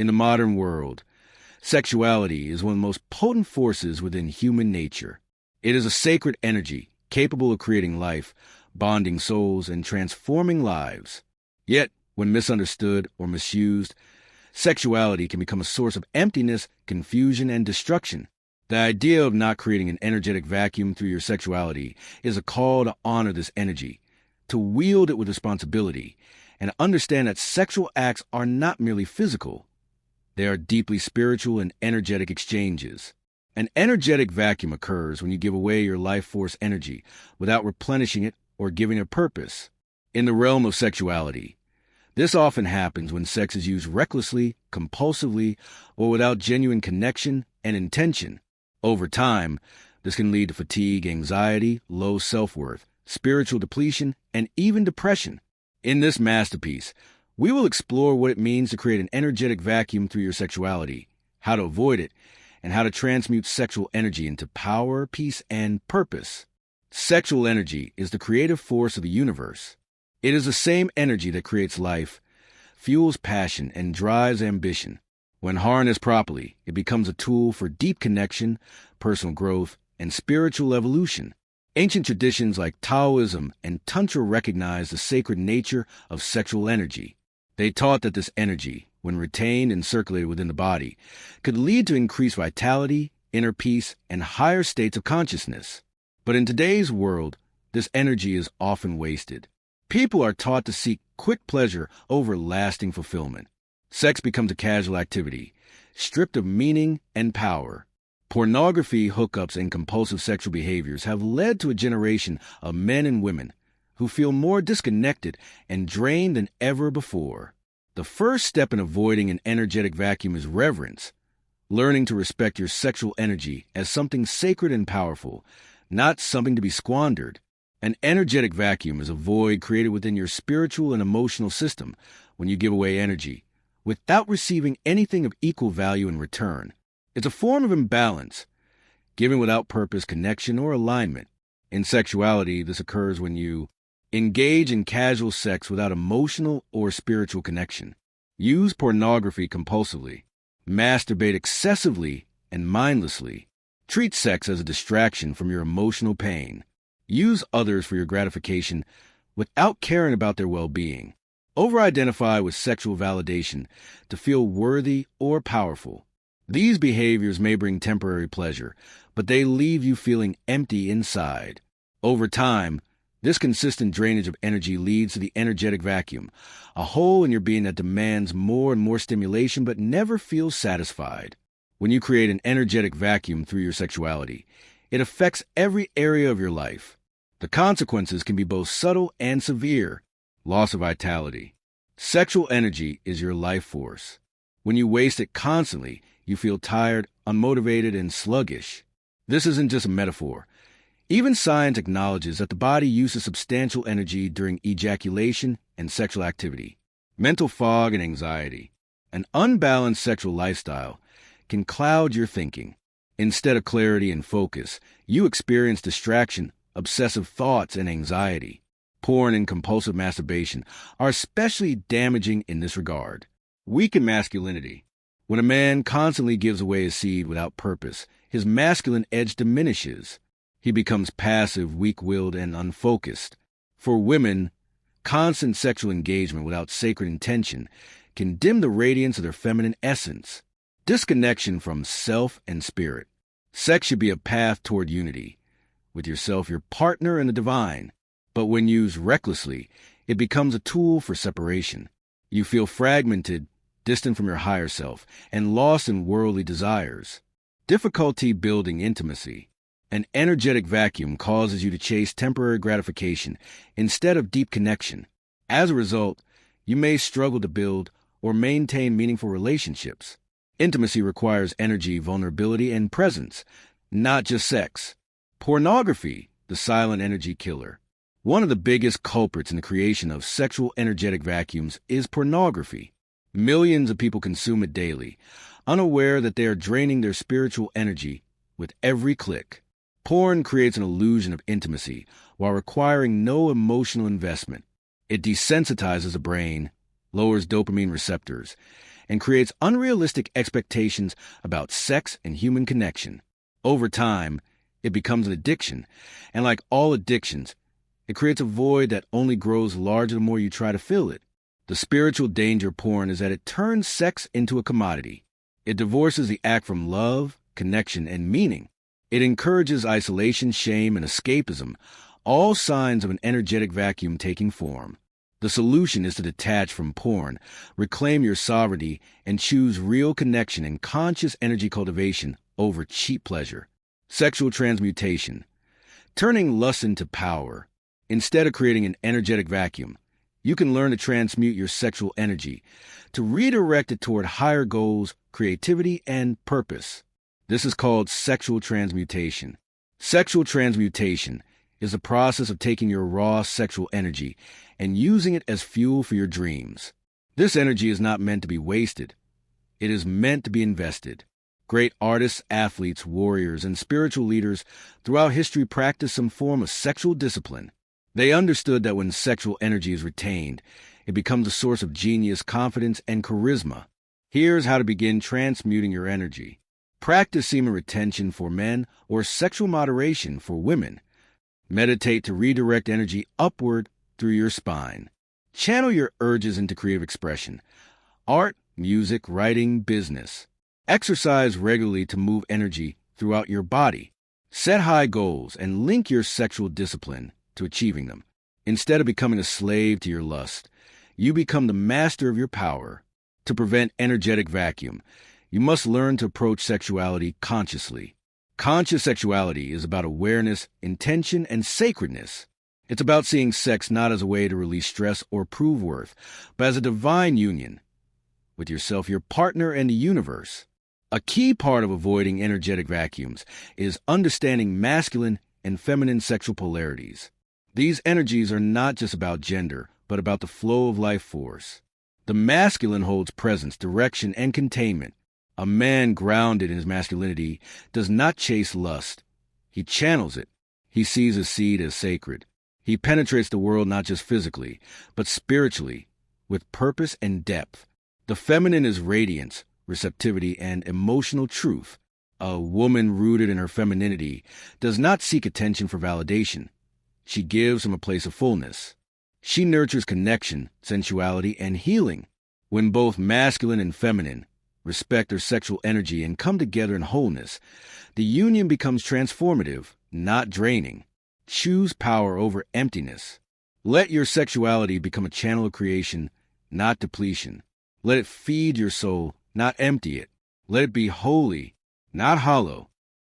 In the modern world, sexuality is one of the most potent forces within human nature. It is a sacred energy capable of creating life, bonding souls, and transforming lives. Yet, when misunderstood or misused, sexuality can become a source of emptiness, confusion, and destruction. The idea of not creating an energetic vacuum through your sexuality is a call to honor this energy, to wield it with responsibility, and understand that sexual acts are not merely physical. They are deeply spiritual and energetic exchanges. An energetic vacuum occurs when you give away your life force energy without replenishing it or giving it purpose. In the realm of sexuality, this often happens when sex is used recklessly, compulsively, or without genuine connection and intention. Over time, this can lead to fatigue, anxiety, low self-worth, spiritual depletion, and even depression. In this masterpiece, we will explore what it means to create an energetic vacuum through your sexuality, how to avoid it, and how to transmute sexual energy into power, peace, and purpose. Sexual energy is the creative force of the universe. It is the same energy that creates life, fuels passion, and drives ambition. When harnessed properly, it becomes a tool for deep connection, personal growth, and spiritual evolution. Ancient traditions like Taoism and Tantra recognize the sacred nature of sexual energy. They taught that this energy, when retained and circulated within the body, could lead to increased vitality, inner peace, and higher states of consciousness. But in today's world, this energy is often wasted. People are taught to seek quick pleasure over lasting fulfillment. Sex becomes a casual activity, stripped of meaning and power. Pornography, hookups, and compulsive sexual behaviors have led to a generation of men and women who feel more disconnected and drained than ever before. The first step in avoiding an energetic vacuum is reverence, learning to respect your sexual energy as something sacred and powerful, not something to be squandered. An energetic vacuum is a void created within your spiritual and emotional system when you give away energy, without receiving anything of equal value in return. It's a form of imbalance, giving without purpose, connection, or alignment. In sexuality, this occurs when you engage in casual sex without emotional or spiritual connection, use pornography compulsively, masturbate excessively and mindlessly, treat sex as a distraction from your emotional pain, use others for your gratification without caring about their well-being, over-identify with sexual validation to feel worthy or powerful. These behaviors may bring temporary pleasure, but they leave you feeling empty inside. Over time, this consistent drainage of energy leads to the energetic vacuum, a hole in your being that demands more and more stimulation but never feels satisfied. When you create an energetic vacuum through your sexuality, it affects every area of your life. The consequences can be both subtle and severe. Loss of vitality. Sexual energy is your life force. When you waste it constantly, you feel tired, unmotivated, and sluggish. This isn't just a metaphor. Even science acknowledges that the body uses substantial energy during ejaculation and sexual activity. Mental fog and anxiety. An unbalanced sexual lifestyle can cloud your thinking. Instead of clarity and focus, you experience distraction, obsessive thoughts, and anxiety. Porn and compulsive masturbation are especially damaging in this regard. Weakened masculinity. When a man constantly gives away his seed without purpose, his masculine edge diminishes. He becomes passive, weak-willed, and unfocused. For women, constant sexual engagement without sacred intention can dim the radiance of their feminine essence. Disconnection from self and spirit. Sex should be a path toward unity with yourself, your partner, and the divine. But when used recklessly, it becomes a tool for separation. You feel fragmented, distant from your higher self, and lost in worldly desires. Difficulty building intimacy. An energetic vacuum causes you to chase temporary gratification instead of deep connection. As a result, you may struggle to build or maintain meaningful relationships. Intimacy requires energy, vulnerability, and presence, not just sex. Pornography, the silent energy killer. One of the biggest culprits in the creation of sexual energetic vacuums is pornography. Millions of people consume it daily, unaware that they are draining their spiritual energy with every click. Porn creates an illusion of intimacy while requiring no emotional investment. It desensitizes the brain, lowers dopamine receptors, and creates unrealistic expectations about sex and human connection. Over time, it becomes an addiction, and like all addictions, it creates a void that only grows larger the more you try to fill it. The spiritual danger of porn is that it turns sex into a commodity. It divorces the act from love, connection, and meaning. It encourages isolation, shame, and escapism, all signs of an energetic vacuum taking form. The solution is to detach from porn, reclaim your sovereignty, and choose real connection and conscious energy cultivation over cheap pleasure. Sexual transmutation. Turning lust into power. Instead of creating an energetic vacuum, you can learn to transmute your sexual energy, to redirect it toward higher goals, creativity, and purpose. This is called sexual transmutation. Sexual transmutation is the process of taking your raw sexual energy and using it as fuel for your dreams. This energy is not meant to be wasted. It is meant to be invested. Great artists, athletes, warriors, and spiritual leaders throughout history practiced some form of sexual discipline. They understood that when sexual energy is retained, it becomes a source of genius, confidence, and charisma. Here's how to begin transmuting your energy. Practice semen retention for men or sexual moderation for women. Meditate to redirect energy upward through your spine. Channel your urges into creative expression. Art, music, writing, business. Exercise regularly to move energy throughout your body. Set high goals and link your sexual discipline to achieving them. Instead of becoming a slave to your lust, you become the master of your power. To prevent energetic vacuum, you must learn to approach sexuality consciously. Conscious sexuality is about awareness, intention, and sacredness. It's about seeing sex not as a way to release stress or prove worth, but as a divine union with yourself, your partner, and the universe. A key part of avoiding energetic vacuums is understanding masculine and feminine sexual polarities. These energies are not just about gender, but about the flow of life force. The masculine holds presence, direction, and containment. A man grounded in his masculinity does not chase lust. He channels it. He sees his seed as sacred. He penetrates the world not just physically, but spiritually, with purpose and depth. The feminine is radiance, receptivity, and emotional truth. A woman rooted in her femininity does not seek attention for validation. She gives from a place of fullness. She nurtures connection, sensuality, and healing. When both masculine and feminine respect their sexual energy and come together in wholeness, the union becomes transformative, not draining. Choose power over emptiness. Let your sexuality become a channel of creation, not depletion. Let it feed your soul, not empty it. Let it be holy, not hollow.